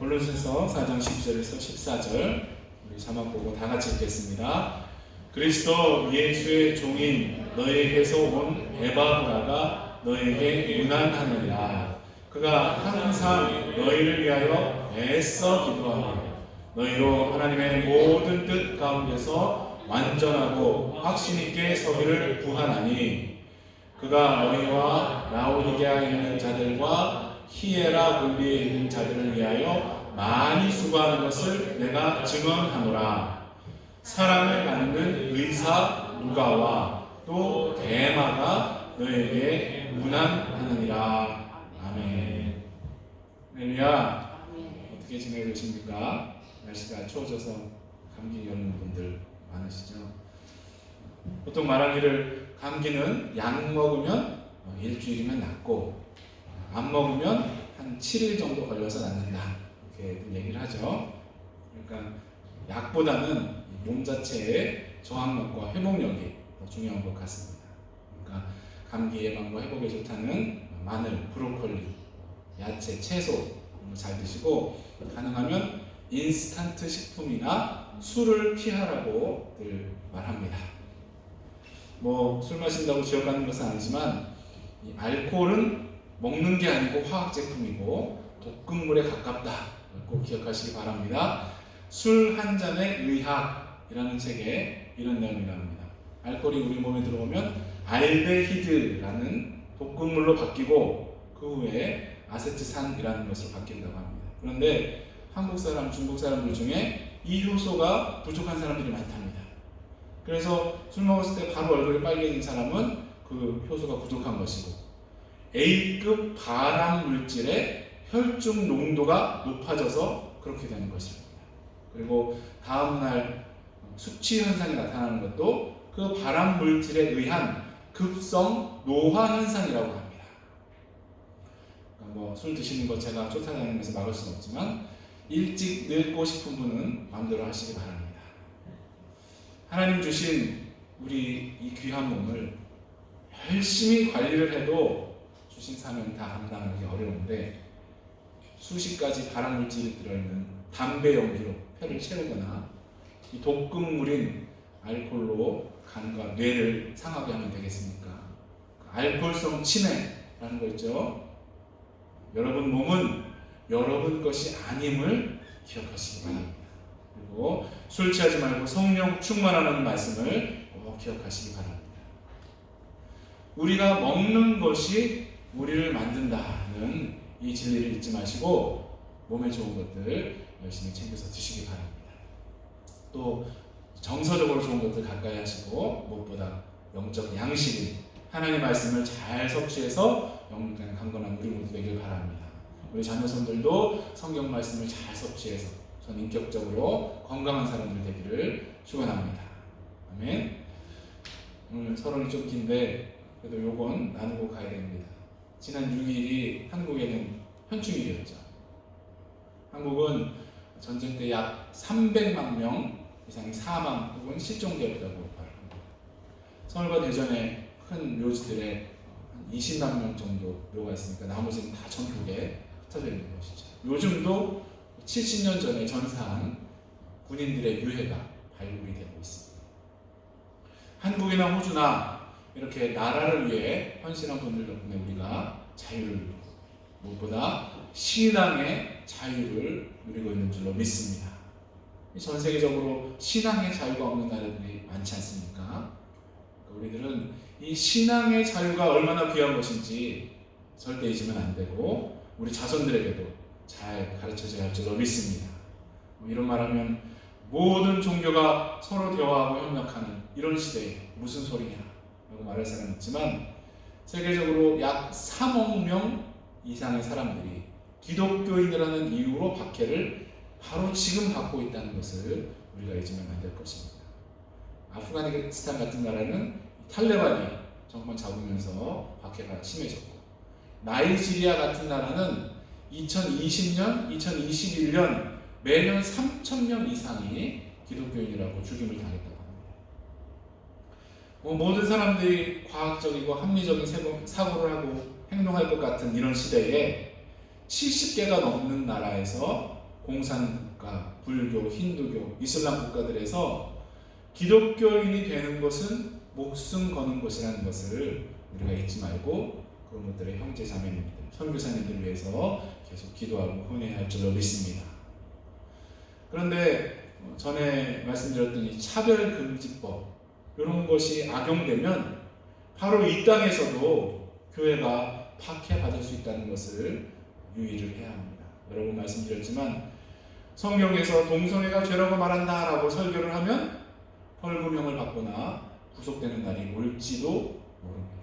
골로새서 4장 10절에서 14절 우리 자막 보고 다 같이 읽겠습니다. 그리스도 예수의 종인 너희에게서 온 에바브라가 너희에게 문안하느니라. 그가 항상 너희를 위하여 애써 기도하며 너희로 하나님의 모든 뜻 가운데서 완전하고 확신 있게 서기를 구하나니 그가 너희와 라오디게아에 있는 자들과 히에라 분리에 있는 자들을 위하여 많이 수고하는 것을 내가 증언하노라. 사랑을 갖는 의사 누가와 또 데마가 너희에게 문안하느니라. 아멘. 할렐루야. 어떻게 지내고 계십니까? 날씨가 추워져서 감기 걸리는 분들 많으시죠? 보통 말하기를 감기는 약 먹으면 일주일이면 낫고 안 먹으면 한 7일 정도 걸려서 낫는다, 이렇게 얘기를 하죠. 그러니까 약보다는 몸 자체의 저항력과 회복력이 더 중요한 것 같습니다. 그러니까 감기 예방과 회복에 좋다는 마늘, 브로콜리, 야채, 채소 잘 드시고 가능하면 인스턴트 식품이나 술을 피하라고 늘 말합니다. 술 마신다고 지어가는 것은 아니지만 이 알코올은 먹는 게 아니고 화학 제품이고 독극물에 가깝다, 꼭 기억하시기 바랍니다. 술 한 잔의 의학이라는 책에 이런 내용이 나옵니다. 알코올이 우리 몸에 들어오면 알데히드라는 독극물로 바뀌고 그 후에 아세트산이라는 것으로 바뀐다고 합니다. 그런데 한국 사람, 중국 사람들 중에 이 효소가 부족한 사람들이 많답니다. 그래서 술 먹었을 때 바로 얼굴이 빨개진 사람은 그 효소가 부족한 것이고 A급 발암 물질의 혈중 농도가 높아져서 그렇게 되는 것입니다. 그리고 다음날 숙취 현상이 나타나는 것도 그 발암 물질에 의한 급성 노화 현상이라고 합니다. 그러니까 술 드시는 거 제가 쫓아다니면서 막을 수는 없지만 일찍 늙고 싶은 분은 마음대로 하시기 바랍니다. 하나님 주신 우리 이 귀한 몸을 열심히 관리를 해도 주신 사명 다 감당하기 어려운데 수십 가지 발암물질이 들어있는 담배 연기로 폐를 채우거나 이 독극물인 알코올로 간과 뇌를 상하게 하면 되겠습니까? 알코올성 치매라는 거 있죠? 여러분 몸은 여러분 것이 아님을 기억하시기 바랍니다. 그리고 술 취하지 말고 성령 충만하는 말씀을 꼭 기억하시기 바랍니다. 우리가 먹는 것이 우리를 만든다는 이 진리를 잊지 마시고 몸에 좋은 것들 열심히 챙겨서 드시기 바랍니다. 또 정서적으로 좋은 것들 가까이 하시고 무엇보다 영적 양식인 하나님의 말씀을 잘 섭취해서 영적인 강건한 우리 모두 되길 바랍니다. 우리 자녀손들도 성경 말씀을 잘 섭취해서 전 인격적으로 건강한 사람들 되기를 축원합니다. 아멘. 오늘 서론이 좀 긴데 그래도 요건 나누고 가야 됩니다. 지난 6일이 한국에는 현충일이었죠. 한국은 전쟁 때 약 300만 명 이상이 사망 혹은 실종되었다고 말합니다. 서울과 대전에 큰 묘지들에 한 20만 명 정도 묘가 있으니까 나머지는 다 전국에 흩어져 있는 것이죠. 요즘도 70년 전에 전사한 군인들의 유해가 발굴이 되고 있습니다. 한국이나 호주나 이렇게 나라를 위해 헌신한 분들 덕분에 우리가 자유를 누리고 무엇보다 신앙의 자유를 누리고 있는 줄로 믿습니다. 전 세계적으로 신앙의 자유가 없는 나라들이 많지 않습니까? 우리들은 이 신앙의 자유가 얼마나 귀한 것인지 절대 잊으면 안 되고 우리 자손들에게도 잘 가르쳐줘야 할 줄로 믿습니다. 이런 말하면 모든 종교가 서로 대화하고 협력하는 이런 시대에 무슨 소리냐 라고 말할 사람이 있지만 세계적으로 약 3억 명 이상의 사람들이 기독교인이라는 이유로 박해를 바로 지금 받고 있다는 것을 우리가 잊으면 안 될 것입니다. 아프가니스탄 같은 나라는 탈레반이 정권 잡으면서 박해가 심해졌고 나이지리아 같은 나라는 2020년, 2021년 매년 3,000명 이상이 기독교인이라고 죽임을 당했다고 합니다. 모든 사람들이 과학적이고 합리적인 사고를 하고 행동할 것 같은 이런 시대에 70개가 넘는 나라에서 공산국가, 불교, 힌두교, 이슬람 국가들에서 기독교인이 되는 것은 목숨 거는 것이라는 것을 우리가 잊지 말고 그런 것들의 형제 자매님들, 선교사님들을 위해서 계속 기도하고 헌해야 할 줄로 믿습니다. 그런데 전에 말씀드렸던 이 차별금지법 이런 것이 악용되면 바로 이 땅에서도 교회가 박해받을 수 있다는 것을 유의를 해야 합니다. 여러 번 말씀드렸지만 성경에서 동성애가 죄라고 말한다라고 설교를 하면 벌금형을 받거나 구속되는 날이 올지도 모릅니다.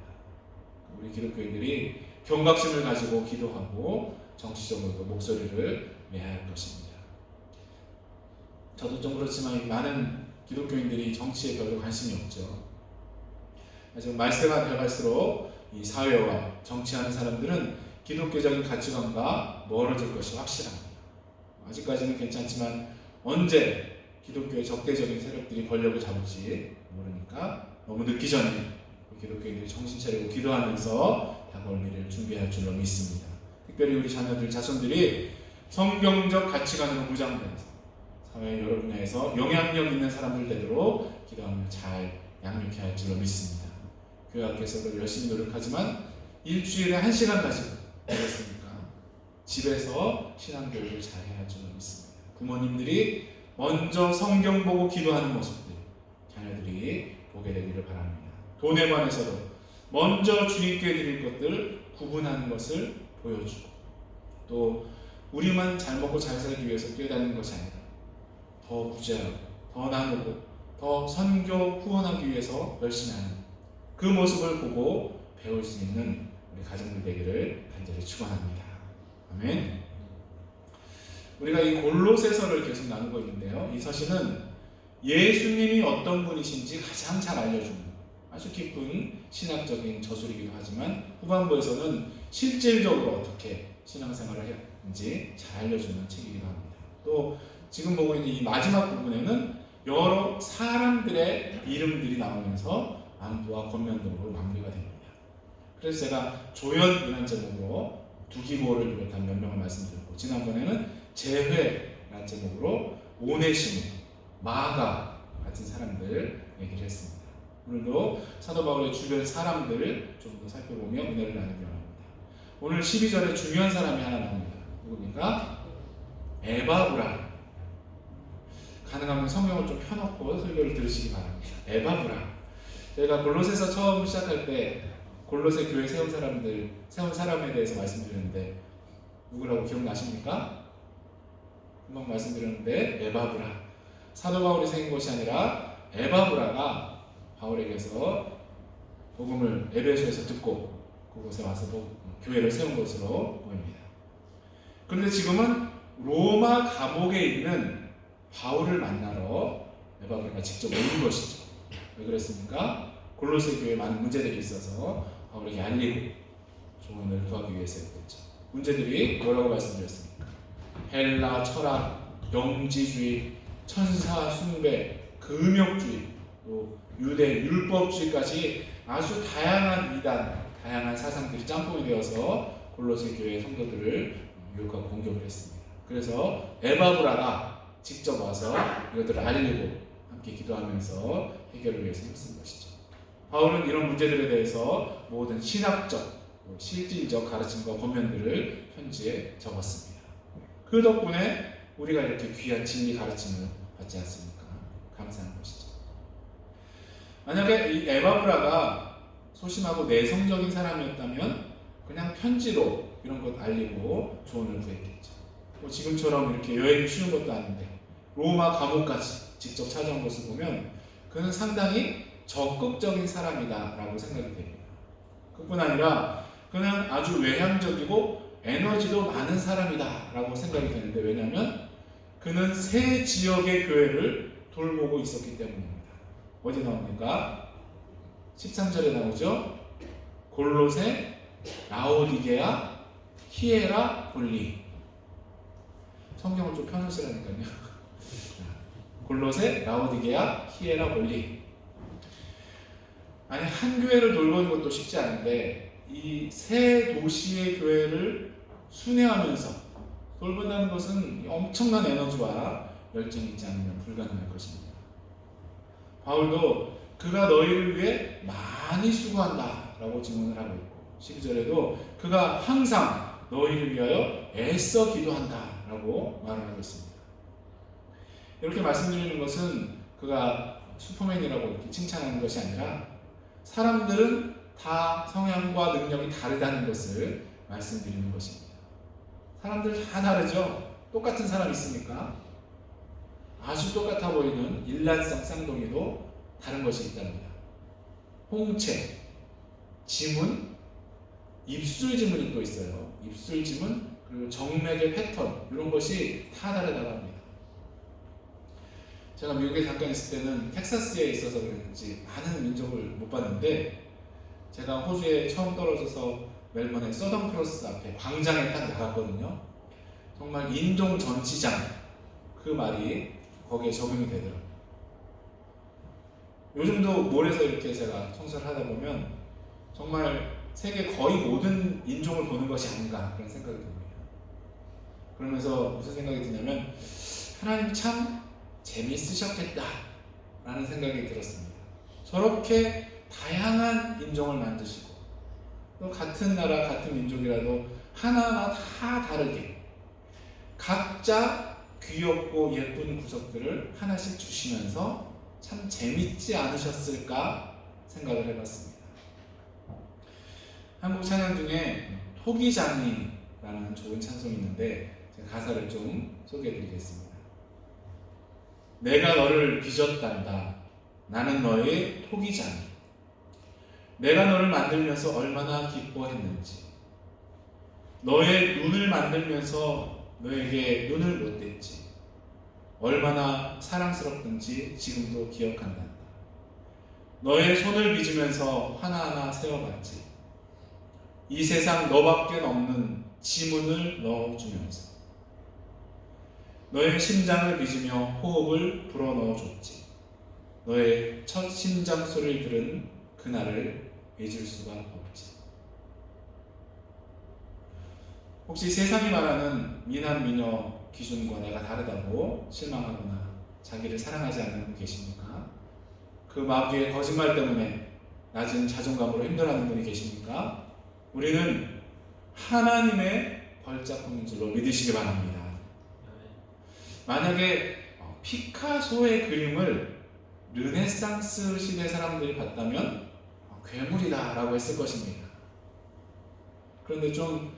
우리 기독교인들이 경각심을 가지고 기도하고 정치적으로도 목소리를 내야 할 것입니다. 저도 좀 그렇지만 많은 기독교인들이 정치에 별로 관심이 없죠. 하지만 말세가 되어갈수록 이 사회와 정치하는 사람들은 기독교적인 가치관과 멀어질 것이 확실합니다. 아직까지는 괜찮지만 언제 기독교의 적대적인 세력들이 권력을 잡을지 모르니까 너무 늦기 전에 기독교인들이 정신 차리고 기도하면서 다가올 미래를 준비할 줄로 믿습니다. 특별히 우리 자녀들, 자손들이 성경적 가치관으로 무장돼서 사회 여러 분야에서 영향력 있는 사람들 되도록 기도하며 잘 양육해야 할 줄로 믿습니다. 교회 앞에서도 열심히 노력하지만 일주일에 1시간 가지고 되겠습니까? 집에서 신앙교육을 잘 해야 할 줄로 믿습니다. 부모님들이 먼저 성경 보고 기도하는 모습들 자녀들이 보게 되기를 바랍니다. 돈에 관해서도 먼저 주님께 드릴 것들 구분하는 것을 보여주고 또 우리만 잘 먹고 잘 살기 위해서 뛰어다니는 것이 아니라 더 구제하고 더 나누고 더 선교 후원하기 위해서 열심히 하는 그 모습을 보고 배울 수 있는 우리 가정들 되기를 간절히 축원합니다. 아멘. 우리가 이 골로새서를 계속 나누고 있는데요. 이 서신은 예수님이 어떤 분이신지 가장 잘 알려주는 아주 깊은 신학적인 저술이기도 하지만 후반부에서는 실질적으로 어떻게 신앙생활을 했는지 잘 알려주는 책이기도 합니다. 또 지금 보고 있는 이 마지막 부분에는 여러 사람들의 이름들이 나오면서 안부와 권면등으로 마무리가 됩니다. 그래서 제가 조연이라는 제목으로 두기고를 비롯한 몇 명을 말씀드렸고 지난번에는 재회라는 제목으로 오네시모, 마가 같은 사람들 얘기를 했습니다. 오늘도 사도 바울의 주변 사람들을 좀 더 살펴보며 은혜를 나누기 원합니다. 오늘 12절에 중요한 사람이 하나 나옵니다. 누굽니까? 에바브라. 가능하면 성경을 좀 펴놓고 설교를 들으시기 바랍니다. 에바브라. 저희가 골로새서 처음 시작할 때 골로새 교회 세운 사람에 대해서 말씀드렸는데 누구라고 기억나십니까? 금방 말씀드렸는데 에바브라. 사도 바울이 세운 것이 아니라 에바브라가 바울에게서 복음을 에베소에서 듣고 그곳에 와서 교회를 세운 것으로 보입니다. 그런데 지금은 로마 감옥에 있는 바울을 만나러 에바브라가 직접 오는 것이죠. 왜 그랬습니까? 골로새 교회에 많은 문제들이 있어서 바울에게 알리고 조언을 구하기 위해서였겠죠. 문제들이 뭐라고 말씀드렸습니까? 헬라 철학, 영지주의, 천사 숭배, 금욕주의, 또 유대 율법주의까지 아주 다양한 이단, 다양한 사상들이 짬뽕이 되어서 골로새 교회 성도들을 유혹하고 공격을 했습니다. 그래서 에바브라가 직접 와서 이것들을 알리고 함께 기도하면서 해결을 위해서 힘쓴 것이죠. 바울은 이런 문제들에 대해서 모든 신학적, 실질적 가르침과 권면들을 편지에 적었습니다. 그 덕분에 우리가 이렇게 귀한 진리 가르침을 받지 않습니까? 감사한 것이죠. 만약에 이 에바브라가 소심하고 내성적인 사람이었다면 그냥 편지로 이런 것 알리고 조언을 구했겠죠. 지금처럼 이렇게 여행이 쉬운 것도 아닌데 로마 감옥까지 직접 찾아온 것을 보면 그는 상당히 적극적인 사람이다라고 생각이 됩니다. 그뿐 아니라 그는 아주 외향적이고 에너지도 많은 사람이다라고 생각이 되는데 왜냐하면 그는 세 지역의 교회를 돌보고 있었기 때문입니다. 어디 나옵니까? 13절에 나오죠. 골로새, 라오디게아, 히에라, 볼리. 성경을 좀 펴놓으시라니까요. 골로새, 라오디게아, 히에라, 볼리. 아니 한 교회를 돌보는 것도 쉽지 않은데 이 세 도시의 교회를 순회하면서 돌본다는 것은 엄청난 에너지와 열정이 있지 않으면 불가능할 것입니다. 바울도 그가 너희를 위해 많이 수고한다 라고 증언을 하고 있고 12절에도 그가 항상 너희를 위하여 애써 기도한다 라고 말을 하고 있습니다. 이렇게 말씀드리는 것은 그가 슈퍼맨이라고 이렇게 칭찬하는 것이 아니라 사람들은 다 성향과 능력이 다르다는 것을 말씀드리는 것입니다. 사람들 다 다르죠? 똑같은 사람 있습니까? 아주 똑같아 보이는 일란성 쌍둥이도 다른 것이 있답니다. 홍채, 지문, 입술 지문이 또 있어요. 입술 지문, 그리고 정맥의 패턴 이런 것이 다 다르다고 합니다. 제가 미국에 잠깐 있을 때는 텍사스에 있어서 그런지 많은 민족을 못 봤는데 제가 호주에 처음 떨어져서 멜번의 서던 크로스 앞에 광장에 딱 나갔거든요. 정말 인종 전시장 그 말이 거기에 적용이 되더라고요. 요즘도 몰에서 이렇게 제가 청소를 하다 보면 정말 세계 거의 모든 인종을 보는 것이 아닌가 그런 생각이 듭니다. 그러면서 무슨 생각이 드냐면 하나님 참 재미있으셨겠다 라는 생각이 들었습니다. 저렇게 다양한 인종을 만드시고 또 같은 나라 같은 민족이라도 하나하나 다 다르게 각자 귀엽고 예쁜 구석들을 하나씩 주시면서 참 재밌지 않으셨을까 생각을 해봤습니다. 한국 찬양 중에 토기장님이라는 좋은 찬송이 있는데 제가 가사를 좀 소개해드리겠습니다. 내가 너를 빚었단다. 나는 너의 토기장이. 내가 너를 만들면서 얼마나 기뻐했는지. 너의 눈을 만들면서 너에게 눈을 못 댔지. 얼마나 사랑스럽든지 지금도 기억한단다. 너의 손을 빚으면서 하나하나 세워봤지. 이 세상 너밖에 없는 지문을 넣어주면서 너의 심장을 빚으며 호흡을 불어넣어줬지. 너의 첫 심장 소리를 들은 그날을 잊을 수가 없지. 혹시 세상이 말하는 미남 미녀 기준과 내가 다르다고 실망하거나 자기를 사랑하지 않는 분 계십니까? 그 마귀의 거짓말 때문에 낮은 자존감으로 힘들어하는 분이 계십니까? 우리는 하나님의 벌작품인 줄로 믿으시기 바랍니다. 만약에 피카소의 그림을 르네상스 시대 사람들이 봤다면 괴물이다 라고 했을 것입니다. 그런데 좀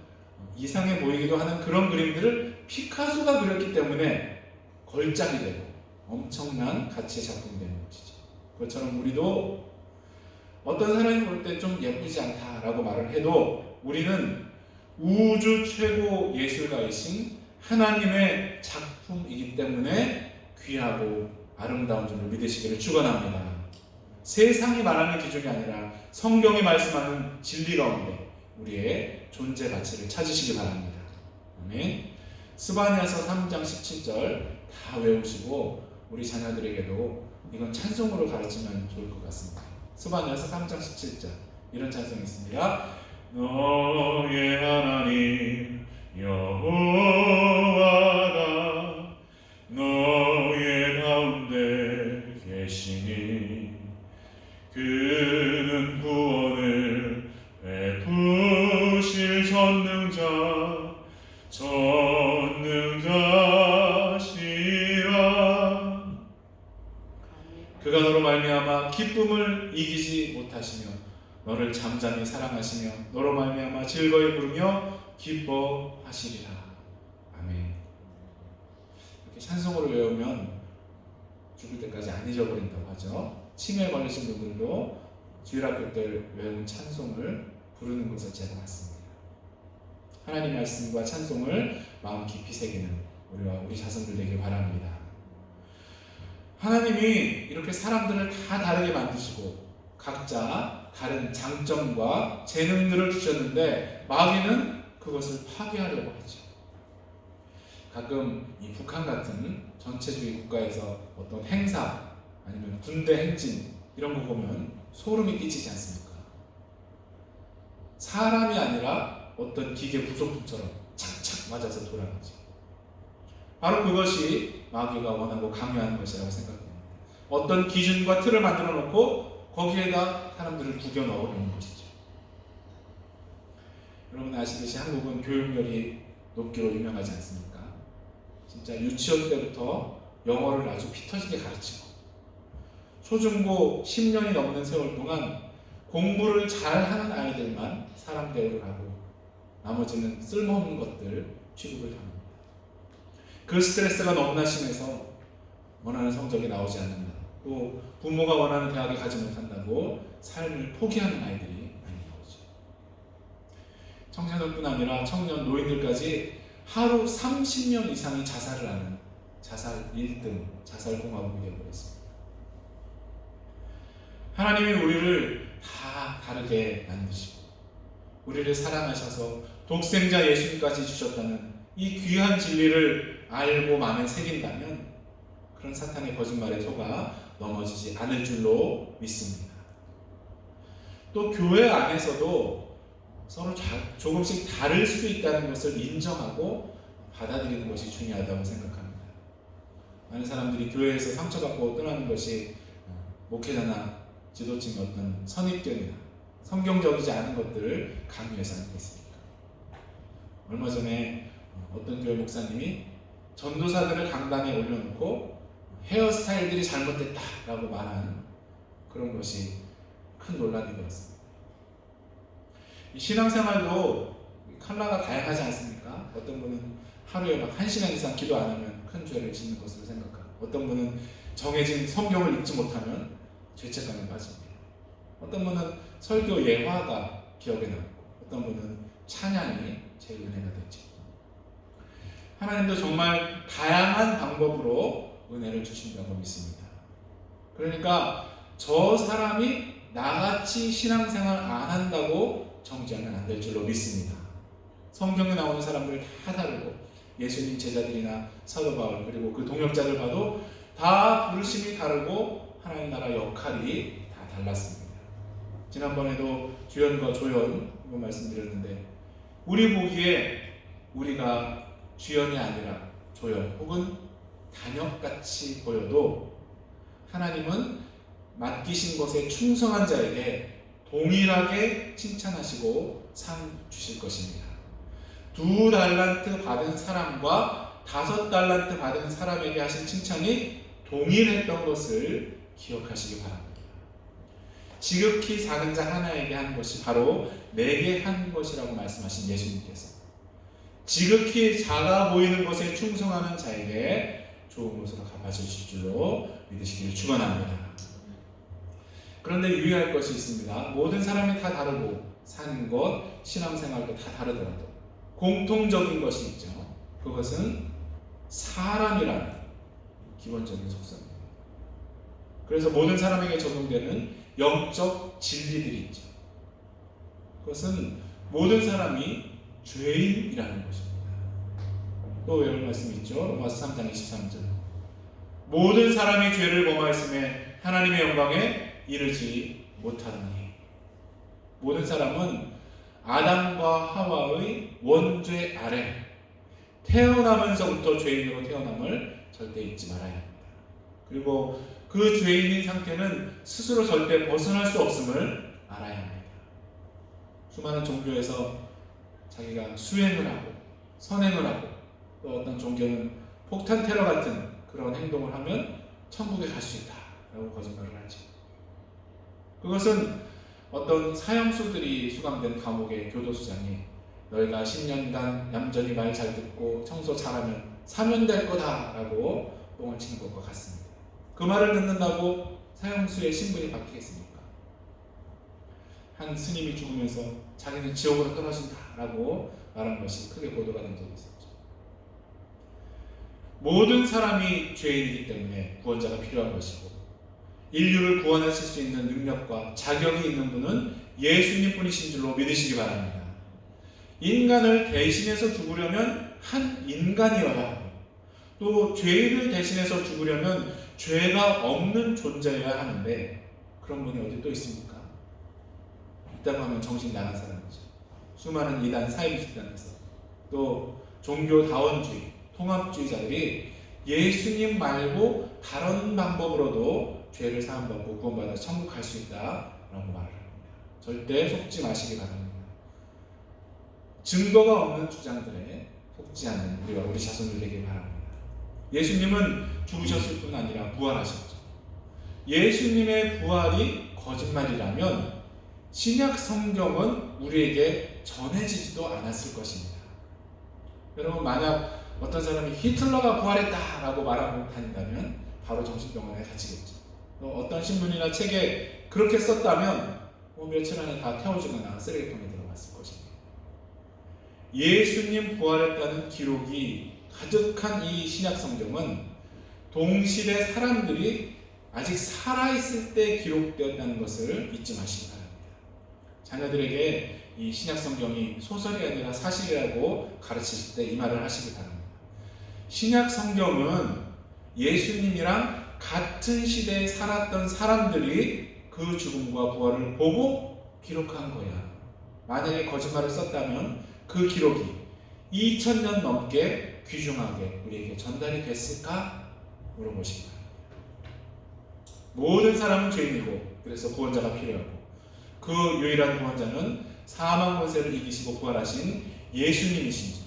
이상해 보이기도 하는 그런 그림들을 피카소가 그렸기 때문에 걸작이 되고 엄청난 가치의 작품이 되는 것이죠. 그것처럼 우리도 어떤 사람이 볼 때 좀 예쁘지 않다라고 말을 해도 우리는 우주 최고 예술가이신 하나님의 작품이기 때문에 귀하고 아름다운 줄로 믿으시기를 축원합니다. 세상이 말하는 기준이 아니라 성경이 말씀하는 진리 가운데 우리의 존재 가치를 찾으시기 바랍니다. 아멘. 스바냐서 3장 17절 다 외우시고 우리 자녀들에게도 이건 찬송으로 가르치면 좋을 것 같습니다. 스바냐서 3장 17절 이런 찬송이 있습니다. 너의 하나님 여호와가 너의 가운데 계시니 그는 구원을 베푸실 전능자시라. 그가 너로 말미암아 기쁨을 이기지 못하시며 너를 잠잠히 사랑하시며 너로 말미암아 즐거이 부르며 기뻐하시리라. 아멘. 이렇게 찬송으로 외우면 죽을 때까지 안 잊어버린다고 하죠. 치매 걸리신 분들도 주일학교 때 외운 찬송을 부르는 것을 제가 봤습니다. 하나님 말씀과 찬송을 마음 깊이 새기는 우리와 우리 자손들 되길 바랍니다. 하나님이 이렇게 사람들을 다 다르게 만드시고 각자 다른 장점과 재능들을 주셨는데 마귀는 그것을 파괴하려고 하죠. 가끔 이 북한 같은 전체주의 국가에서 어떤 행사 아니면 군대 행진 이런 거 보면 소름이 끼치지 않습니까? 사람이 아니라 어떤 기계 부속품처럼 착착 맞아서 돌아가죠. 바로 그것이 마귀가 원하고 강요하는 것이라고 생각합니다. 어떤 기준과 틀을 만들어 놓고 거기에다 사람들을 구겨 넣으려는 것이죠. 여러분 아시듯이 한국은 교육열이 높기로 유명하지 않습니까? 진짜 유치원 때부터 영어를 아주 피 터지게 가르치고 초중고 10년이 넘는 세월 동안 공부를 잘하는 아이들만 사람 대우를 하고 나머지는 쓸모없는 것들 취급을 합니다. 그 스트레스가 너무나 심해서 원하는 성적이 나오지 않는다. 또 부모가 원하는 대학에 가지 못한다고 삶을 포기하는 아이들이 많이 나오죠. 청소년뿐 아니라 청년, 노인들까지 하루 30명 이상이 자살을 하는 자살 1등, 자살 공화국이 되어버렸습니다. 하나님이 우리를 다 다르게 만드시고 우리를 사랑하셔서 독생자 예수님까지 주셨다는 이 귀한 진리를 알고 마음에 새긴다면 그런 사탄의 거짓말에 속아 넘어지지 않을 줄로 믿습니다. 또 교회 안에서도 서로 조금씩 다를 수 있다는 것을 인정하고 받아들이는 것이 중요하다고 생각합니다. 많은 사람들이 교회에서 상처받고 떠나는 것이 목회자나 지도층의 어떤 선입견이나 성경적이지 않은 것들을 강요해서 하는 게 있습니다. 얼마 전에 어떤 교회 목사님이 전도사들을 강단에 올려놓고 헤어스타일들이 잘못됐다라고 말하는 그런 것이 큰 논란이 되었습니다. 신앙생활도 컬러가 다양하지 않습니까? 어떤 분은 하루에 막 1시간 이상 기도 안 하면 큰 죄를 짓는 것으로 생각하고 어떤 분은 정해진 성경을 읽지 못하면 죄책감에 빠집니다. 어떤 분은 설교 예화가 기억에 남고 어떤 분은 찬양이 제일 은혜가 되죠. 하나님도 정말 다양한 방법으로 은혜를 주신다고 믿습니다. 그러니까 저 사람이 나같이 신앙생활 안 한다고 정죄하면 안 될 줄로 믿습니다. 성경에 나오는 사람들 다 다르고 예수님 제자들이나 사도 바울 그리고 그 동역자들 봐도 다 부르심이 다르고 하나님 나라 역할이 다 달랐습니다. 지난번에도 주연과 조연 이거 말씀드렸는데 우리 보기에 우리가 주연이 아니라 조연 혹은 단역같이 보여도 하나님은 맡기신 것에 충성한 자에게 동일하게 칭찬하시고 상 주실 것입니다. 2달란트 받은 사람과 5달란트 받은 사람에게 하신 칭찬이 동일했던 것을 기억하시기 바랍니다. 지극히 작은 자 하나에게 한 것이 바로 내게 한 것이라고 말씀하신 예수님께서 지극히 작아 보이는 것에 충성하는 자에게 좋은 것으로 갚아주실 줄로 믿으시기를 축원합니다. 그런데 유의할 것이 있습니다. 모든 사람이 다 다르고 사는 것, 신앙생활도 다 다르더라도 공통적인 것이 있죠. 그것은 사람이라는 기본적인 속성입니다. 그래서 모든 사람에게 적용되는 영적 진리들이 있죠. 그것은 모든 사람이 죄인이라는 것입니다. 또 외울 말씀이 있죠. 로마서 3장 23절 모든 사람이 죄를 범하였음에 하나님의 영광에 이르지 못하느니 모든 사람은 아담과 하와의 원죄 아래 태어나면서부터 죄인으로 태어남을 절대 잊지 말아야 합니다. 그리고 그 죄인인 상태는 스스로 절대 벗어날 수 없음을 알아야 합니다. 수많은 종교에서 자기가 수행을 하고 선행을 하고 또 어떤 종교는 폭탄 테러 같은 그런 행동을 하면 천국에 갈 수 있다라고 거짓말을 하죠. 그것은 어떤 사형수들이 수감된 감옥의 교도소장이 너희가 10년간 얌전히 말 잘 듣고 청소 잘하면 사면될 거다라고 똥을 치는 것과 같습니다. 그 말을 듣는다고 사형수의 신분이 바뀌겠습니까? 한 스님이 죽으면서 자기는 지옥으로 떨어진다라고 말한 것이 크게 보도가 된 적이 있었죠. 모든 사람이 죄인이기 때문에 구원자가 필요한 것이고 인류를 구원하실 수 있는 능력과 자격이 있는 분은 예수님 뿐이신 줄로 믿으시기 바랍니다. 인간을 대신해서 죽으려면 한 인간이어야 하고 또 죄인을 대신해서 죽으려면 죄가 없는 존재여야 하는데 그런 분이 어디 또 있습니까? 있다고 하면 정신 나간 사람이죠. 수많은 이단 사이비 집단에서 또 종교다원주의, 통합주의자들이 예수님 말고 다른 방법으로도 죄를 사함받고 구원받아 천국 갈 수 있다라고 말을 합니다. 절대 속지 마시기 바랍니다. 증거가 없는 주장들에 속지 않는 우리와 우리 자손들 되길 바랍니다. 예수님은 죽으셨을 뿐 아니라 부활하셨죠. 예수님의 부활이 거짓말이라면 신약 성경은 우리에게 전해지지도 않았을 것입니다. 여러분, 만약 어떤 사람이 히틀러가 부활했다라고 말하고 다닌다면 바로 정신병원에 갇히겠죠. 또 어떤 신문이나 책에 그렇게 썼다면 며칠 안에 다 태워주거나 쓰레기통에 들어갔을 것입니다. 예수님 부활했다는 기록이 가득한 이 신약 성경은 동시대 사람들이 아직 살아있을 때 기록되었다는 것을 잊지 마시기 바랍니다. 자녀들에게 이 신약 성경이 소설이 아니라 사실이라고 가르치실 때 이 말을 하시기 바랍니다. 신약 성경은 예수님이랑 같은 시대에 살았던 사람들이 그 죽음과 부활을 보고 기록한 거야. 만약에 거짓말을 썼다면 그 기록이 2000년 넘게 귀중하게 우리에게 전달이 됐을까 물어보시기 바랍니다. 모든 사람은 죄인이고 그래서 구원자가 필요하고 그 유일한 구원자는 사망 권세를 이기시고 부활하신 예수님이신지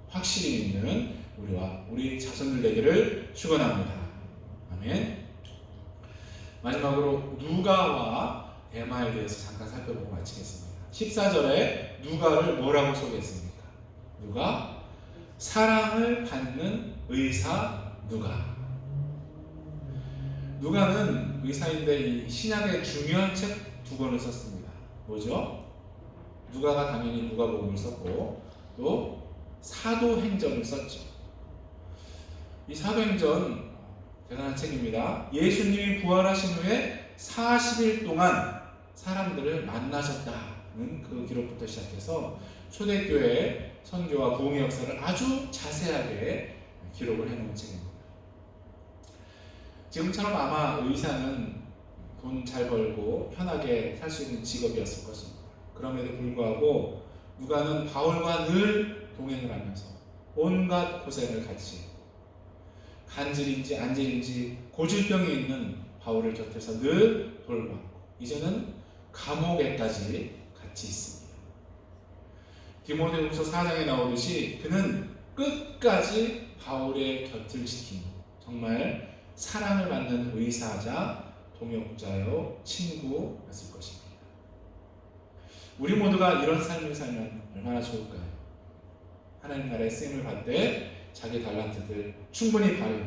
확실히 믿는 우리와 우리 자손들 되기를 축원합니다. 아멘. 마지막으로 누가와 데마에 대해서 잠깐 살펴보고 마치겠습니다. 14절에 누가를 뭐라고 소개했습니까? 누가? 사랑을 받는 의사 누가. 누가는 의사인데 이 신약의 중요한 책 두 권을 썼습니다. 뭐죠? 누가가 당연히 누가복음을 썼고 또 사도행전을 썼죠. 이 사도행전 대단한 책입니다. 예수님이 부활하신 후에 40일 동안 사람들을 만나셨다는 그 기록부터 시작해서 초대교회의 선교와 부흥의 역사를 아주 자세하게 기록을 해놓은 책입니다. 지금처럼 아마 의사는 돈 잘 벌고 편하게 살 수 있는 직업이었을 것입니다. 그럼에도 불구하고 누가는 바울과 늘 동행을 하면서 온갖 고생을 같이 간질인지 안질인지 고질병이 있는 바울을 곁에서 늘 돌봤고 이제는 감옥에까지 같이 있습니다. 디모데후서 4장에 나오듯이 그는 끝까지 바울의 곁을 지킨 정말 사랑을 받는 의사자 동역자요 친구였을 것입니다. 우리 모두가 이런 삶을 살면 얼마나 좋을까요? 하나님 나라의 쓰임을 받되 자기 달란트들 충분히 발휘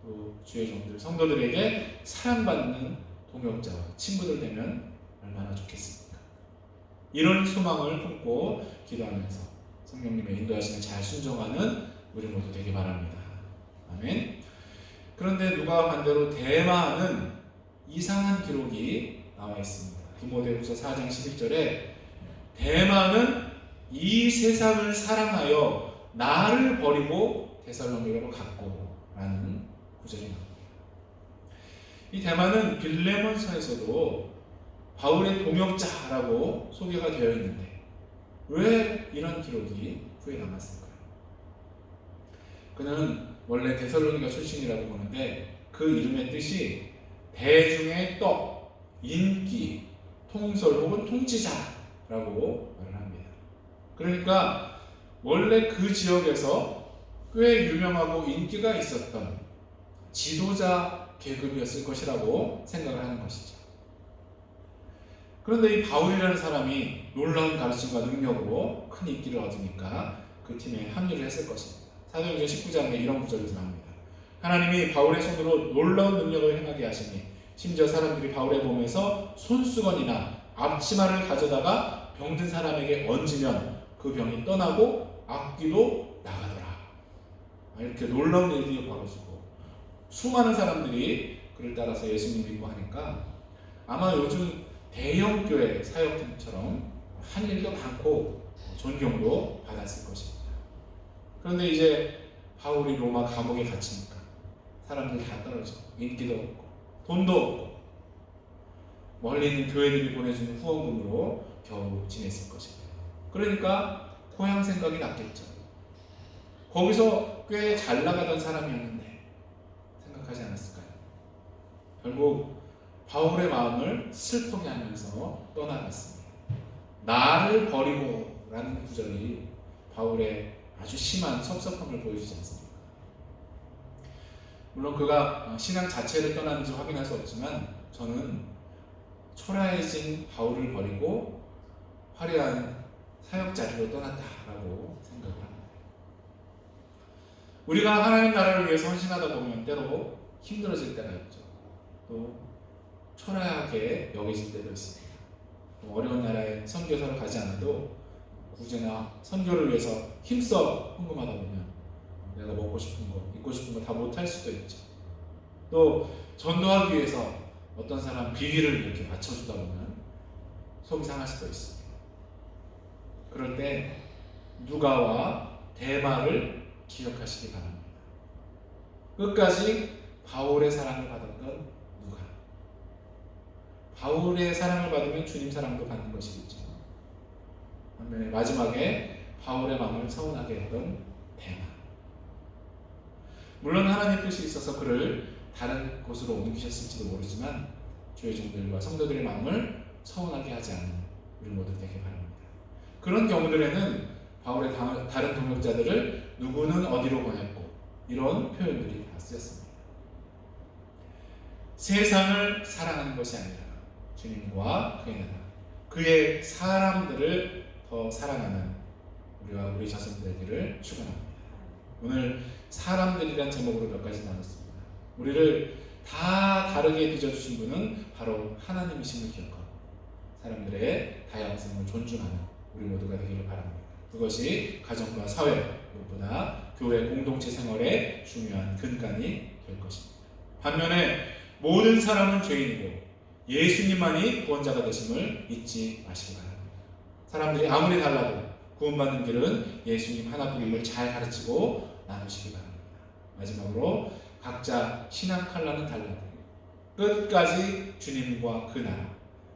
또 주의 종들 성도들에게 사랑받는 동역자와 친구들 되면 얼마나 좋겠습니까? 이런 소망을 품고 기도하면서 성령님의 인도하심을 잘 순종하는 우리 모두 되기 바랍니다. 아멘. 그런데 누가 반대로 대마는 이상한 기록이 나와 있습니다. 디모데후서 4장 11절에 대마는 이 세상을 사랑하여 나를 버리고 데살로니가로 갔고 라는 구절이 나옵니다. 이 대마는 빌레몬서에서도 바울의 동역자라고 소개가 되어 있는데 왜 이런 기록이 후에 남았을까요? 그는 원래 데살로니가 출신이라고 보는데 그 이름의 뜻이 대중의 떡, 인기, 통솔 혹은 통치자라고 말을 합니다. 그러니까 원래 그 지역에서 꽤 유명하고 인기가 있었던 지도자 계급이었을 것이라고 생각을 하는 것이죠. 그런데 이 바울이라는 사람이 놀라운 가르침과 능력으로 큰 인기를 얻으니까 그 팀에 합류를 했을 것입니다. 사도행전 19장에 이런 구절이 나옵니다. 하나님이 바울의 손으로 놀라운 능력을 행하게 하시니 심지어 사람들이 바울의 몸에서 손수건이나 앞치마를 가져다가 병든 사람에게 얹으면 그 병이 떠나고 악귀도 나가더라. 이렇게 놀라운 일들이 벌어지고 수많은 사람들이 그를 따라서 예수님 믿고 하니까 아마 요즘 대형 교회 사역팀처럼 한 일도 많고 존경도 받았을 것입니다. 그런데 이제 바울이 로마 감옥에 갇히니까 사람들이 다 떨어지고 인기도 없고 돈도 없고 멀리 있는 교회들이 보내주는 후원금으로 겨우 지냈을 것입니다. 그러니까 고향 생각이 났겠죠. 거기서 꽤 잘 나가던 사람이었는데 생각하지 않았을까요? 결국 바울의 마음을 슬프게 하면서 떠나갔습니다. 나를 버리고 라는 구절이 바울의 아주 심한 섭섭함을 보여주지 않습니까? 물론 그가 신앙 자체를 떠나는지 확인할 수 없지만 저는 초라해진 바울을 버리고 화려한 사역 자리로 떠났다라고 생각을 합니다. 우리가 하나님 나라를 위해서 헌신하다 보면 때로 힘들어질 때가 있죠. 또 초라하게 여겨질 때도 있습니다. 어려운 나라에 선교사로 가지 않아도 구제나 선교를 위해서 힘써 헌금하다 보면 내가 먹고 싶은 거, 입고 싶은 거 다 못할 수도 있죠. 또 전도하기 위해서 어떤 사람 비위를 이렇게 맞춰주다 보면 속이 상할 수도 있습니다. 그럴 때 누가와 데마를 기억하시기 바랍니다. 끝까지 바울의 사랑을 받았던 누가. 바울의 사랑을 받으면 주님 사랑도 받는 것이겠죠. 반면에 마지막에 바울의 마음을 서운하게 했던 데마. 물론 하나님의 뜻이 있어서 그를 다른 곳으로 옮기셨을지도 모르지만 주의 종들과 성도들의 마음을 서운하게 하지 않는 우리 모두 되길 바랍니다. 그런 경우들에는 바울의 다른 동역자들을 누구는 어디로 보냈고 이런 표현들이 다 쓰였습니다. 세상을 사랑하는 것이 아니라 주님과 그의 나라, 그의 사람들을 더 사랑하는 우리와 우리 자손들에게를 축원합니다. 오늘 사람들이란 제목으로 몇 가지 나눴습니다. 우리를 다 다르게 빚어주신 분은 바로 하나님이심을 기억하고 사람들의 다양성을 존중하는 우리 모두가 되기를 바랍니다. 그것이 가정과 사회, 무엇보다 교회 공동체 생활의 중요한 근간이 될 것입니다. 반면에 모든 사람은 죄인이고 예수님만이 구원자가 되심을 잊지 마시기 바랍니다. 사람들이 아무리 달라도 구원받는 길은 예수님 하나뿐임을 잘 가르치고 나누시기 바랍니다. 마지막으로 각자 신앙 칼라는 달라도 끝까지 주님과 그 나라,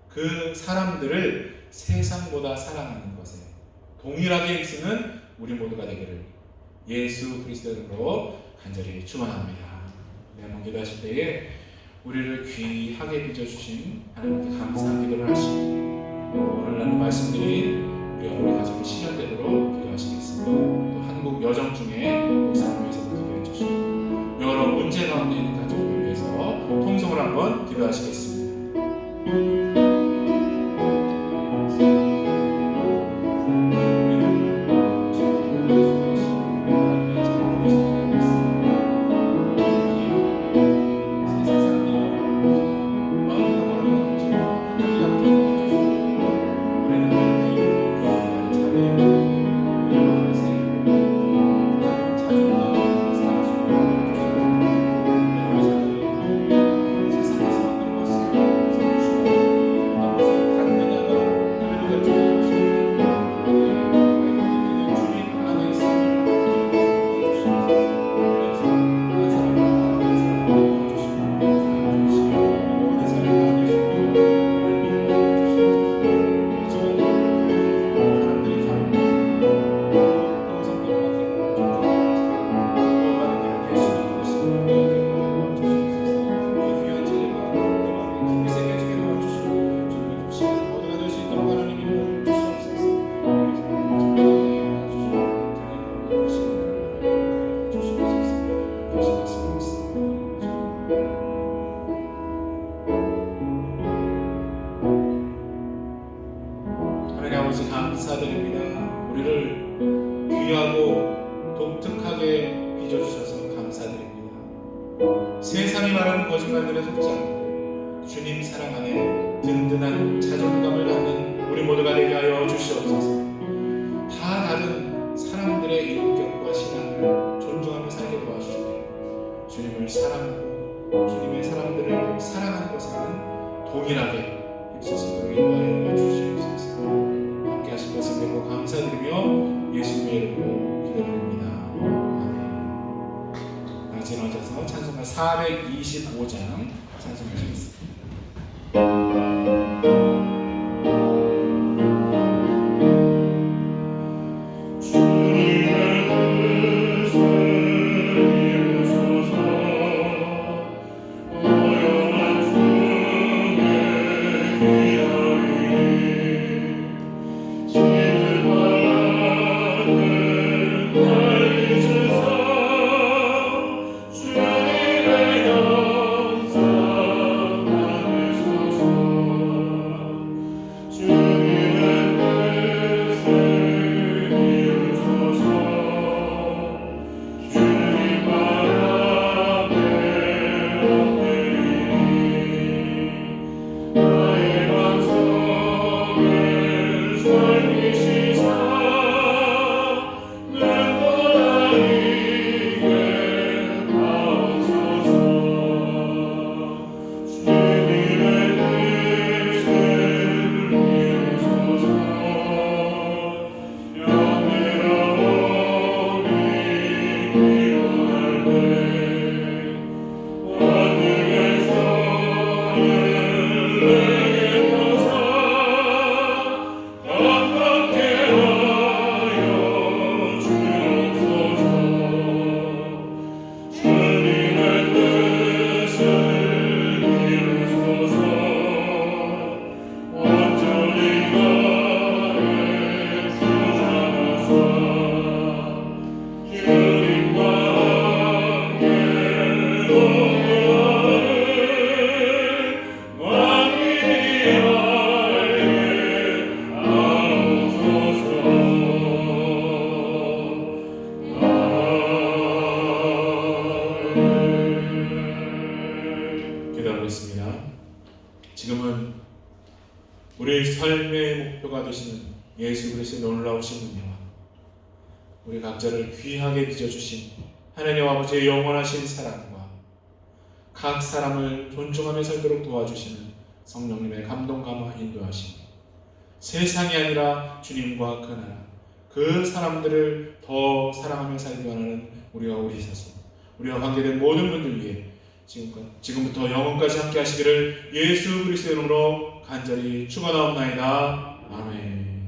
그 사람들을 세상보다 사랑하는 것에 동일하게 힘쓰는 우리 모두가 되기를 예수 그리스도의 이름으로 간절히 축원합니다. 한번 기도하실 때에 우리를 귀하게 빚어주신 하나님께 감사 기도를 하시고 오늘 나눈 말씀들이 우리 가정에 실현되도록 기도하시겠습니다. 또 한국 여정 중에 목사님 위해서도 기도해 주시고 여러 문제 가운데 있는 가족을 위해서 통성을 한번 기도하시겠습니다. 감사드립니다. 우리를 귀하고 독특하게 빚어주셔서 감사드립니다. 세상이 말하는 거짓말들에 속지 않고 주님 사랑 안에 든든한 자존감을 갖는 우리 모두가 되게 하여 주시옵소서. 다 다른 사람들의 인격과 신앙을 존중하며 살게 도와주시고 주님을 사랑하고 주님의 사람들을 사랑하는 것은 동일하게 힘쓸 수 있도록 인도하여 주시옵소서. 함께 하신 것을 믿고 감사드리며 예수님의 이름으로 기도드립니다. 아멘. 다 같이 일어나셔서 찬송가 425장 찬송하시겠습니다. 주님의 우리 삶의 목표가 되시는 예수 그리스도의 놀라우신 은혜와 우리 각자를 귀하게 빚어주신 하나님 아버지의 영원하신 사랑과 각 사람을 존중하며 살도록 도와주시는 성령님의 감동 감화 인도하심, 세상이 아니라 주님과 그 나라, 그 사람들을 더 사랑하며 살기 원하는 우리와 우리 자손, 우리와 관계된 모든 분들 위해 지금부터 영원까지 함께 하시기를 예수 그리스도의 이름으로 간절히 축원하옵나이다. 아멘.